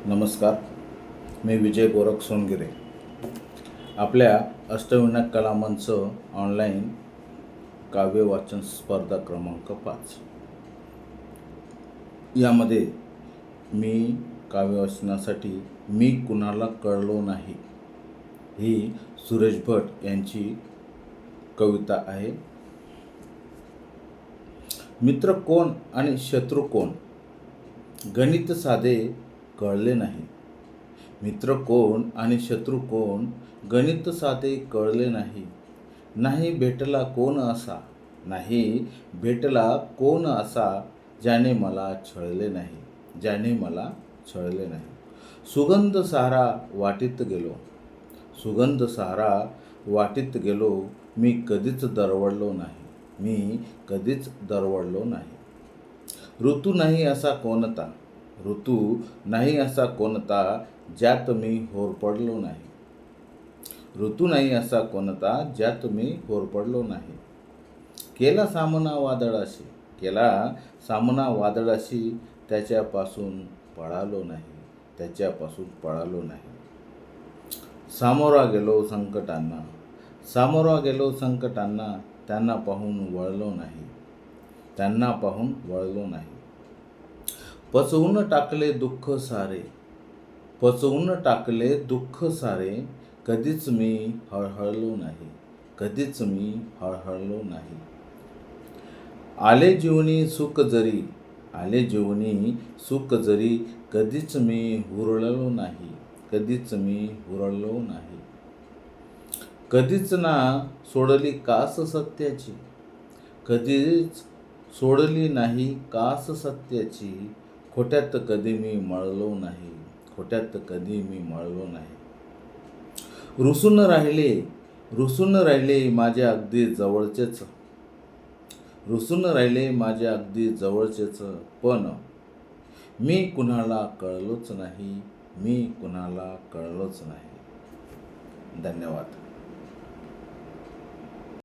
नमस्कार, मी विजय गोरख सोनगिरे. आपल्या अष्टविनायक कला मंच ऑनलाईन काव्य वाचन स्पर्धा क्रमांक 5 यामध्ये मी काव्य वाचनासाठी मी कुणाला कळलो नाही ही सुरेश भट यांची कविता आहे. मित्र कोण आणि शत्रू कोण गणित साधे कळले नाही. मित्र कोण आणि शत्रू कोण गणित साधे कळले नाही. नाही भेटला कोण असा, नाही भेटला कोण असा ज्याने मला छळले नाही, ज्याने मला छळले नाही. सुगंध सारा वाटीत गेलो, सुगंध सारा वाटीत गेलो, मी कधीच दरवळलो नाही, मी कधीच दरवळलो नाही. ऋतू नाही असा कोणता, ऋतू नाही असा कोणता ज्यात मी होरपळलो नाही. ऋतू नाही असा कोणता ज्यात मी होरपळलो नाही. केला सामना वादळाशी, केला सामना वादळाशी त्याच्यापासून पळालो नाही, त्याच्यापासून पळालो नाही. सामोरा गेलो संकटांना, सामोरा गेलो संकटांना, त्यांना पाहून वळलो नाही, त्यांना पाहून वळलो नाही. पचवून टाकले दुःख सारे, पचवून टाकले दुःख सारे, कधीच मी हळहळलो नाही, कधीच मी हळहळलो नाही. आले जीवनी सुख जरी, आले जीवनी सुख जरी, कधीच मी हुरळलो नाही, कधीच मी हुरळलो नाही. कधीच ना सोडली कास सत्याची, कधीच सोडली नाही कास सत्याची, खोट्यात कधी मी मळलो नाही, खोट्यात कधी मी मळलो नाही. रुसून राहिले, रुसून राहिले माझ्या अगदी जवळचेच, रुसून राहिले माझ्या अगदी जवळचेच, पण मी कुणाला कळलोच नाही, मी कुणाला कळलोच नाही. धन्यवाद.